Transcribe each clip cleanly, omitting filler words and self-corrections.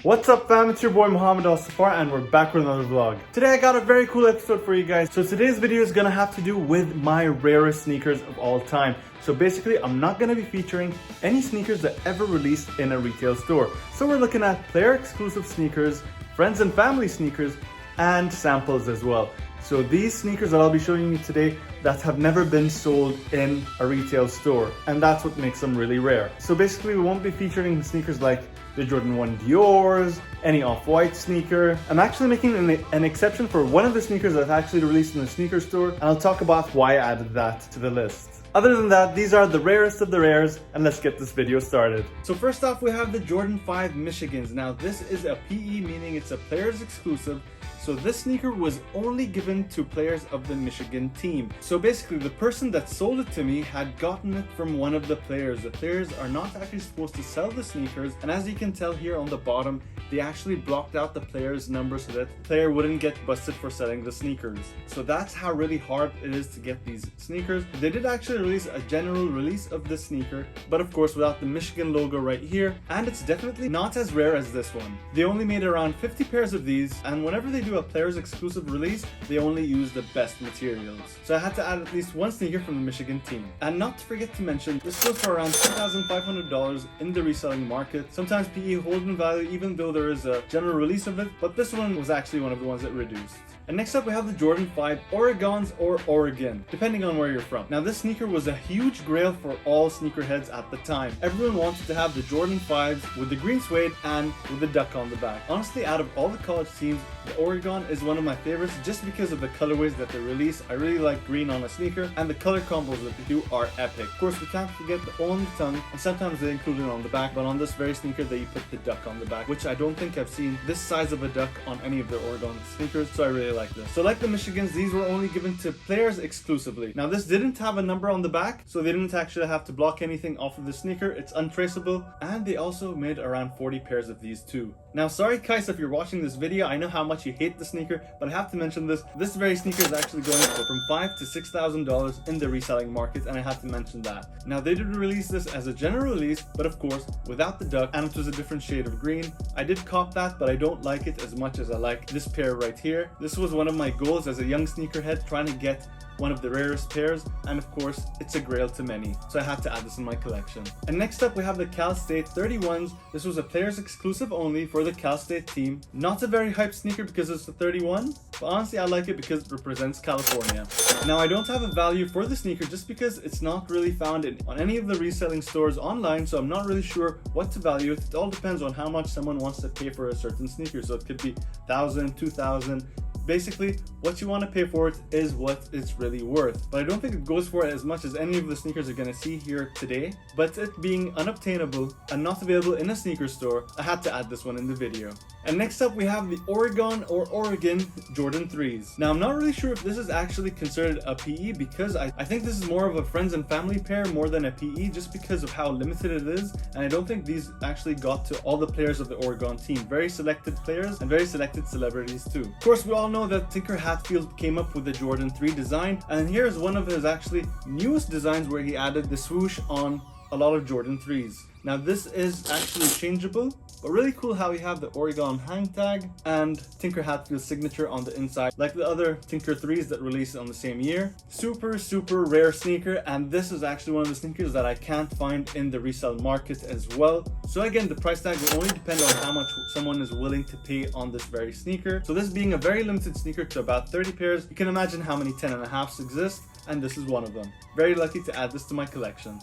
What's up fam, it's your boy Mohamed Safar and we're back with another vlog. Today I got a very cool episode for you guys. So today's video is gonna have to do with my rarest sneakers of all time. So basically I'm not gonna be featuring any sneakers that ever released in a retail store. So we're looking at player exclusive sneakers, friends and family sneakers, and samples as well. So these sneakers that I'll be showing you today that have never been sold in a retail store, and that's what makes them really rare. So basically we won't be featuring sneakers like the Jordan 1 Dior's, any Off-White sneaker. I'm actually making an exception for one of the sneakers that's actually released in the sneaker store, and I'll talk about why I added that to the list. Other than that, these are the rarest of the rares, and let's get this video started. So first off, we have the Jordan 5 Michigans. Now this is a PE, meaning it's a player's exclusive. So this sneaker was only given to players of the Michigan team. So basically the person that sold it to me had gotten it from one of the players. The players are not actually supposed to sell the sneakers, and as you can tell here on the bottom, they actually blocked out the player's number so that the player wouldn't get busted for selling the sneakers. So that's how really hard it is to get these sneakers. They did actually release a general release of this sneaker, but of course without the Michigan logo right here, and it's definitely not as rare as this one. They only made around 50 pairs of these, and whenever they do a player's exclusive release, they only use the best materials. So I had to add at least one sneaker from the Michigan team. And not to forget to mention, this goes for around $2,500 in the reselling market. Sometimes PE hold in value even though there is a general release of it, but this one was actually one of the ones that reduced. And next up we have the Jordan 5 Oregons or Oregon, depending on where you're from. Now this sneaker was a huge grail for all sneakerheads at the time. Everyone wanted to have the Jordan 5s with the green suede and with the duck on the back. Honestly, out of all the college teams, the Oregon is one of my favorites just because of the colorways that they release. I really like green on a sneaker, and the color combos that they do are epic. Of course, we can't forget the O on the tongue, and sometimes they include it on the back, but on this very sneaker they put the duck on the back, which I don't think I've seen this size of a duck on any of their Oregon sneakers, so I really like this. So like the Michigans, these were only given to players exclusively. Now this didn't have a number on the back, so they didn't actually have to block anything off of the sneaker. It's untraceable, and they also made around 40 pairs of these too. Now sorry Kais if you're watching this video, I know how much you hate the sneaker, but I have to mention this. This very sneaker is actually going for from $5,000 to $6,000 in the reselling market, and I have to mention that. Now they did release this as a general release, but of course without the duck, and it was a different shade of green. I did cop that, but I don't like it as much as I like this pair right here. This was one of my goals as a young sneakerhead, trying to get one of the rarest pairs, and of course it's a grail to many, so I had to add this in my collection. And next up we have the Cal State 31s. This was a players exclusive only for the Cal State team. Not a very hyped sneaker because it's a 31, but honestly I like it because it represents California. Now I don't have a value for the sneaker just because it's not really found on any of the reselling stores online, so I'm not really sure what to value it. It all depends on how much someone wants to pay for a certain sneaker, so it could be $1,000, $2,000. Basically, what you want to pay for it is what it's really worth. But I don't think it goes for it as much as any of the sneakers you're going to see here today. But it being unobtainable and not available in a sneaker store, I had to add this one in the video. And next up we have the Oregon or Oregon Jordan 3s. Now I'm not really sure if this is actually considered a PE because I think this is more of a friends and family pair more than a PE just because of how limited it is, and I don't think these actually got to all the players of the Oregon team. Very selected players and very selected celebrities too. Of course we all know that Tinker Hatfield came up with the Jordan 3 design, and here's one of his actually newest designs where he added the swoosh on a lot of Jordan 3s. Now this is actually changeable, but really cool how we have the Oregon hang tag and Tinker Hatfield's signature on the inside, like the other Tinker 3s that released on the same year. Super rare sneaker, and this is actually one of the sneakers that I can't find in the resale market as well. So again, the price tag will only depend on how much someone is willing to pay on this very sneaker. So this being a very limited sneaker to about 30 pairs, you can imagine how many 10.5s exist, and this is one of them. Very lucky to add this to my collection.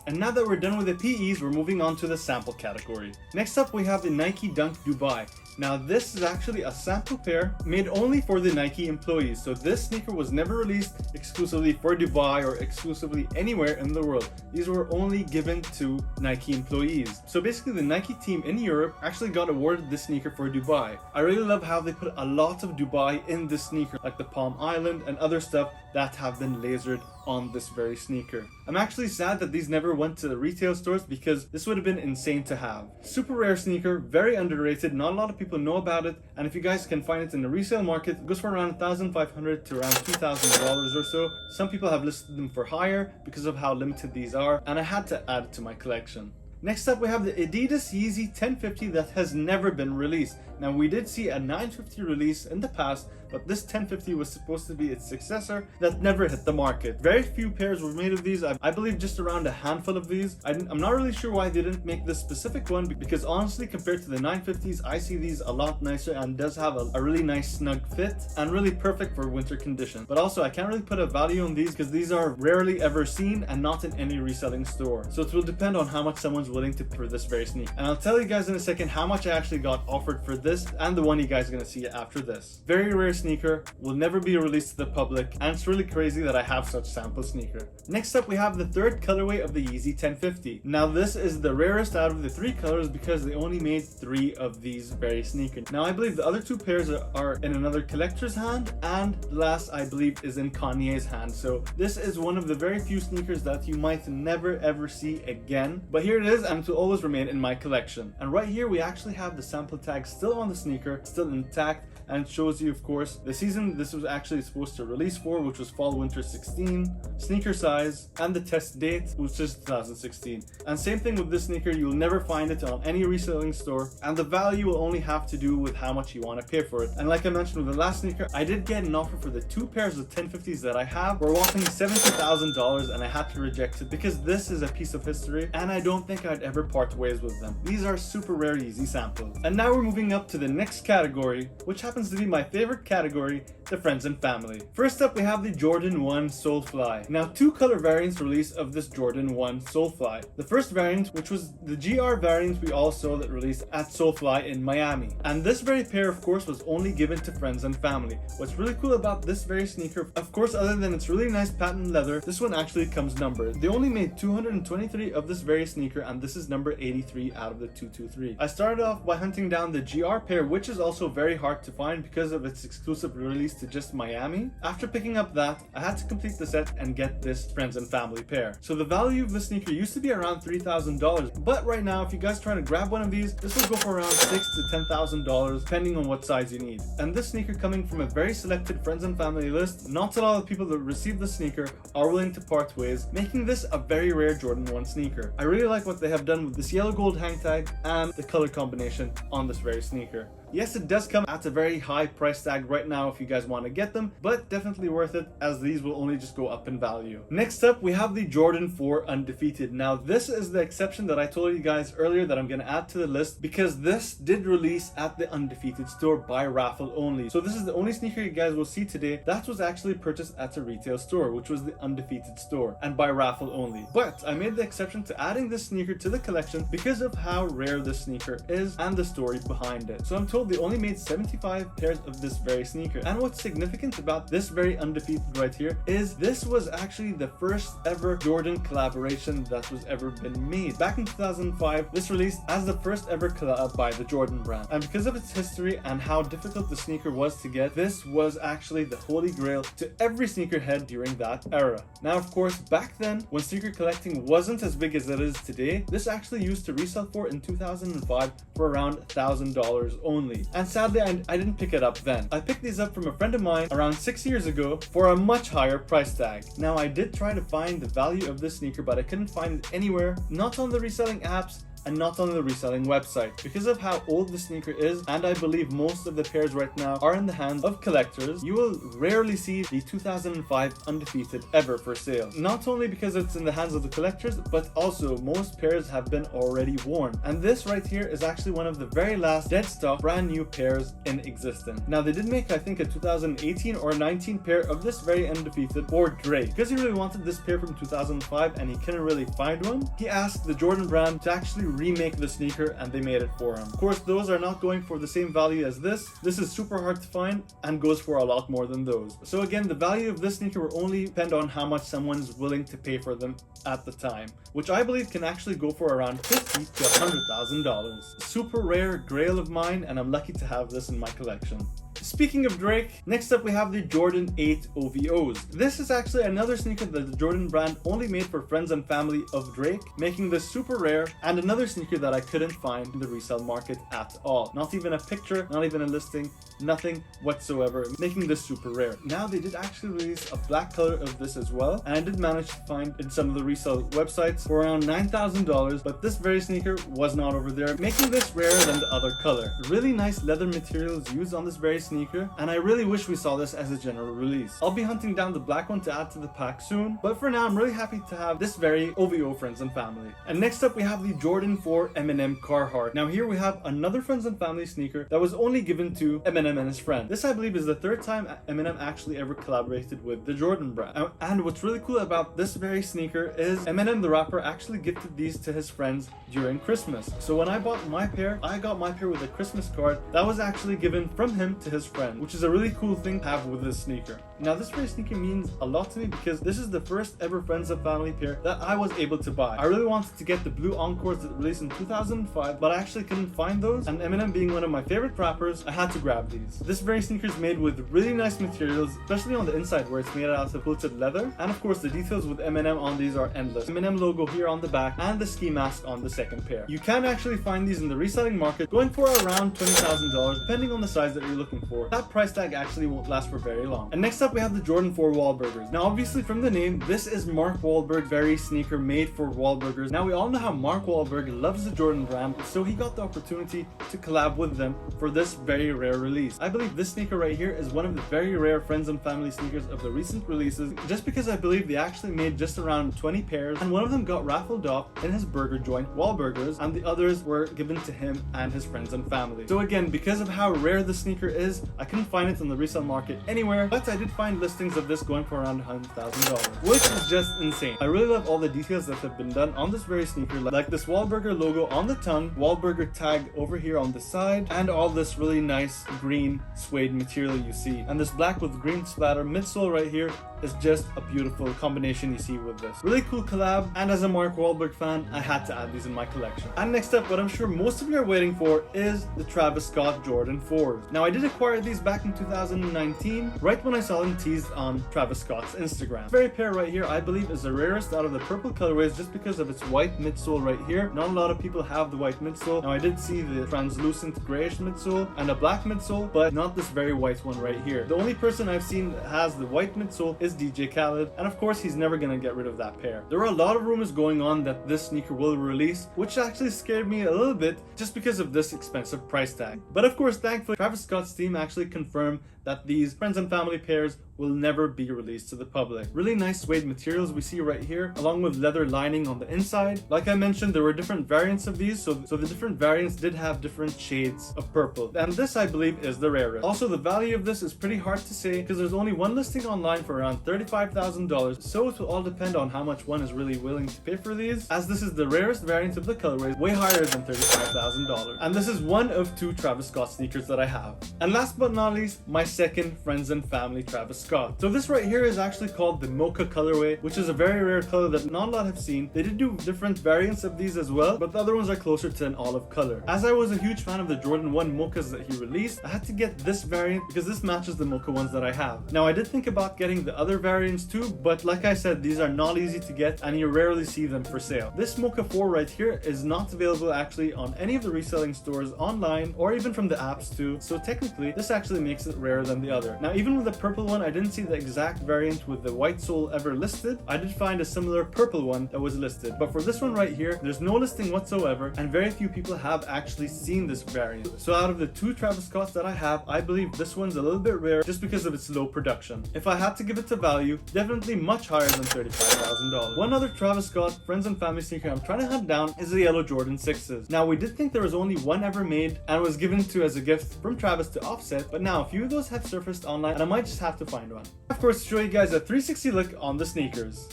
And now that we're done with the PEs, we're moving on to the sample category. Next up we have the Nike Dunk Dubai. Now this is actually a sample pair made only for the Nike employees. So this sneaker was never released exclusively for Dubai or exclusively anywhere in the world. These were only given to Nike employees. So basically the Nike team in Europe actually got awarded this sneaker for Dubai. I really love how they put a lot of Dubai in this sneaker, like the Palm Island and other stuff that have been lasered on this very sneaker. I'm actually sad that these never went to the retail stores because this would have been insane to have. Super rare sneaker, very underrated, not a lot of people know about it, and if you guys can find it in the resale market, it goes for around $1,500 to around $2,000 or so. Some people have listed them for higher because of how limited these are, and I had to add it to my collection. Next up, we have the Adidas Yeezy 1050 that has never been released. Now, we did see a 950 release in the past, but this 1050 was supposed to be its successor that never hit the market. Very few pairs were made of these. I believe just around a handful of these. I'm not really sure why they didn't make this specific one, because honestly, compared to the 950s, I see these a lot nicer and does have a really nice snug fit and really perfect for winter conditions. But also, I can't really put a value on these because these are rarely ever seen and not in any reselling store. So it will depend on how much someone's willing to pay for this very sneaker. And I'll tell you guys in a second how much I actually got offered for this and the one you guys are gonna see after this. Very rare sneaker, will never be released to the public, and it's really crazy that I have such sample sneaker. Next up, we have the third colorway of the Yeezy 1050. Now this is the rarest out of the 3 colors because they only made 3 of these very sneakers. Now I believe the other 2 pairs are in another collector's hand, and the last I believe is in Kanye's hand. So this is one of the very few sneakers that you might never ever see again, but here it is, and it will always remain in my collection. And right here we actually have the sample tag still on the sneaker, still intact, and it shows you, of course, the season this was actually supposed to release for, which was fall winter 16, sneaker size, and the test date, which is 2016. And same thing with this sneaker, you'll never find it on any reselling store, and the value will only have to do with how much you want to pay for it. And like I mentioned with the last sneaker, I did get an offer for the 2 pairs of 1050s that I have for walking $70,000, and I had to reject it because this is a piece of history and I don't think I'd ever part ways with them. These are super rare Yeezy samples. And now we're moving up to the next category, which happens to be my favorite category, the friends and family. First up, we have the Jordan 1 Solefly. Now 2 color variants released of this Jordan 1 Solefly. The first variant, which was the GR variant we all saw that released at Solefly in Miami. And this very pair, of course, was only given to friends and family. What's really cool about this very sneaker, of course, other than its really nice patent leather, this one actually comes numbered. They only made 223 of this very sneaker, and this is number 83 out of the 223. I started off by hunting down the GR pair, which is also very hard to find because of its exclusive release to just Miami. After picking up that, I had to complete the set and get this friends and family pair. So the value of this sneaker used to be around $3,000, but right now, if you guys try to grab one of these, this will go for around $6,000 to $10,000, depending on what size you need. And this sneaker coming from a very selected friends and family list, not a lot of people that receive the sneaker are willing to part ways, making this a very rare Jordan 1 sneaker. I really like what they have done with this yellow gold hang tag and the color combination on this very sneaker. Yes, it does come at a very high price tag right now if you guys want to get them, but definitely worth it as these will only just go up in value. Next up, we have the Jordan 4 Undefeated. Now this is the exception that I told you guys earlier that I'm going to add to the list because this did release at the Undefeated store by raffle only. So this is the only sneaker you guys will see today that was actually purchased at a retail store, which was the Undefeated store, and by raffle only. But I made the exception to adding this sneaker to the collection because of how rare this sneaker is and the story behind it. So I'm told they only made 75 pairs of this very sneaker. And what's significant about this very Undefeated right here is this was actually the first ever Jordan collaboration that was ever been made. Back in 2005, this released as the first ever collab by the Jordan brand. And because of its history and how difficult the sneaker was to get, this was actually the holy grail to every sneakerhead during that era. Now, of course, back then, when sneaker collecting wasn't as big as it is today, this actually used to resell for in 2005 for around $1,000 only. And sadly, I didn't pick it up then. I picked these up from a friend of mine around 6 years ago for a much higher price tag. Now, I did try to find the value of this sneaker, but I couldn't find it anywhere, not on the reselling apps, and not on the reselling website. Because of how old the sneaker is, and I believe most of the pairs right now are in the hands of collectors, you will rarely see the 2005 Undefeated ever for sale. Not only because it's in the hands of the collectors, but also most pairs have been already worn. And this right here is actually one of the very last dead stock brand new pairs in existence. Now they did make, I think, a 2018 or 19 pair of this very Undefeated for Drake. Because he really wanted this pair from 2005 and he couldn't really find one, he asked the Jordan brand to actually remake the sneaker, and they made it for him. Of course, those are not going for the same value as this. This is super hard to find and goes for a lot more than those. So again, the value of this sneaker will only depend on how much someone's willing to pay for them at the time, which I believe can actually go for around $50,000 to $100,000. Super rare grail of mine, and I'm lucky to have this in my collection. Speaking of Drake, next up we have the Jordan 8 OVOs. This is actually another sneaker that the Jordan brand only made for friends and family of Drake, making this super rare, and another sneaker that I couldn't find in the resale market at all. Not even a picture, not even a listing, nothing whatsoever, making this super rare. Now they did actually release a black color of this as well, and I did manage to find in some of the resale websites for around $9,000, but this very sneaker was not over there, making this rarer than the other color. Really nice leather materials used on this very sneaker, and I really wish we saw this as a general release. I'll be hunting down the black one to add to the pack soon, but for now I'm really happy to have this very OVO friends and family. And next up we have the Jordan 4 Eminem Carhartt. Now here we have another friends and family sneaker that was only given to Eminem and his friend. This I believe is the third time Eminem actually ever collaborated with the Jordan brand. And what's really cool about this very sneaker is Eminem the rapper actually gifted these to his friends during Christmas. So when I bought my pair, I got my pair with a Christmas card that was actually given from him to his friend, which is a really cool thing to have with this sneaker. Now this very sneaker means a lot to me because this is the first ever friends and family pair that I was able to buy. I really wanted to get the blue Encores that released in 2005, but I actually couldn't find those, and Eminem being one of my favorite rappers, I had to grab these. This very sneaker is made with really nice materials, especially on the inside where it's made out of quilted leather, and of course the details with Eminem on these are endless. Eminem logo here on the back and the ski mask on the second pair. You can actually find these in the reselling market going for around $20,000 depending on the size that you're looking for. That price tag actually won't last for very long. And next up we have the Jordan 4 Wahlburgers. Now obviously from the name, this is Mark Wahlberg very sneaker made for Wahlburgers. Now we all know how Mark Wahlberg loves the Jordan brand, so he got the opportunity to collab with them for this very rare release. I believe this sneaker right here is one of the very rare friends and family sneakers of the recent releases, just because I believe they actually made just around 20 pairs, and one of them got raffled off in his burger joint Wahlburgers, and the others were given to him and his friends and family. So again, because of how rare the sneaker is, I couldn't find it on the resale market anywhere, but I did find listings of this going for around $100,000, which is just insane. I really love all the details that have been done on this very sneaker, like this Wahlburger logo on the tongue, Wahlburger tag over here on the side, and all this really nice green suede material you see, and this black with green splatter midsole right here is just a beautiful combination you see with this. Really cool collab, and as a Mark Wahlberg fan, I had to add these in my collection. And next up, what I'm sure most of you are waiting for is the Travis Scott Jordan 4s. Now I did acquire these back in 2019, right when I saw them teased on Travis Scott's Instagram. This very pair right here I believe is the rarest out of the purple colorways just because of its white midsole right here. Not a lot of people have the white midsole. Now I did see the translucent grayish midsole and a black midsole, but not this very white one right here. The only person I've seen that has the white midsole is DJ Khaled, and of course he's never gonna get rid of that pair. There were a lot of rumors going on that this sneaker will release, which actually scared me a little bit just because of this expensive price tag. But of course, thankfully, Travis Scott's team actually confirmed that these friends and family pairs will never be released to the public. Really nice suede materials we see right here, along with leather lining on the inside. Like I mentioned, there were different variants of these, so the different variants did have different shades of purple, and this I believe is the rarest. Also, the value of this is pretty hard to say because there's only one listing online for around $35,000, so it will all depend on how much one is really willing to pay for these, as this is the rarest variant of the colorway, way higher than $35,000. And this is one of 2 Travis Scott sneakers that I have. And last but not least, my second friends and family Travis Scott. So this right here is actually called the Mocha colorway, which is a very rare color that not a lot have seen. They did do different variants of these as well, but the other ones are closer to an olive color. As I was a huge fan of the Jordan 1 Mochas that he released, I had to get this variant because this matches the Mocha ones that I have. Now I did think about getting the other variants too, but like I said, these are not easy to get and you rarely see them for sale. This Mocha 4 right here is not available actually on any of the reselling stores online or even from the apps too, so technically this actually makes it rarer than the other. Now even with the purple one, I didn't see the exact variant with the white sole ever listed. I did find a similar purple one that was listed, but for this one right here, there's no listing whatsoever and very few people have actually seen this variant. So out of the 2 Travis Scotts that I have, I believe this one's a little bit rare just because of its low production. If I had to give it to value, definitely much higher than $35,000. One other Travis Scott friends and family sneaker I'm trying to hunt down is the yellow Jordan 6s. Now we did think there was only one ever made and was given to as a gift from Travis to Offset, but now a few of those have surfaced online and I might just have to find one. Of course, to show you guys a 360 look on the sneakers.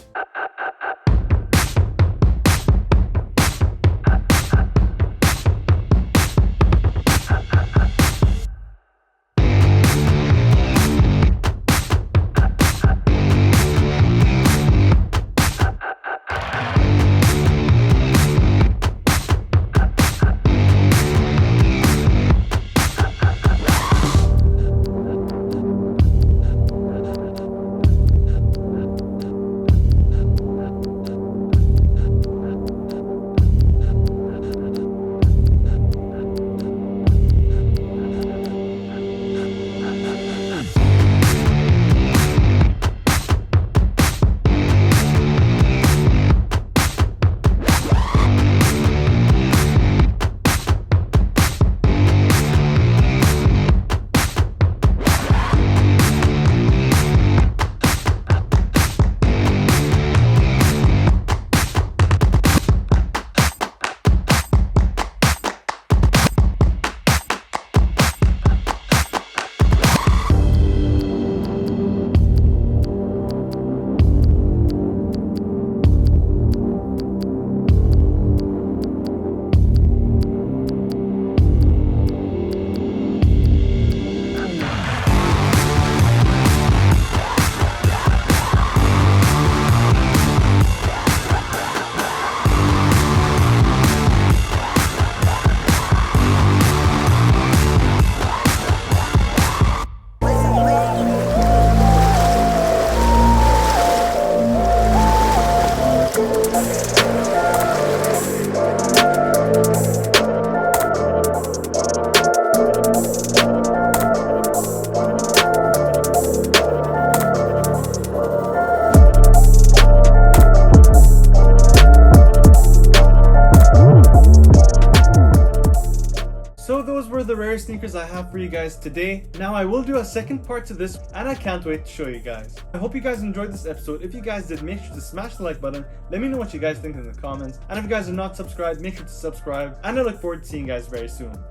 the rarest sneakers I have for you guys today. Now I will do a second part to this and I can't wait to show you guys. I hope you guys enjoyed this episode. If you guys did, make sure to smash the like button. Let me know what you guys think in the comments. And if you guys are not subscribed, make sure to subscribe. And I look forward to seeing you guys very soon.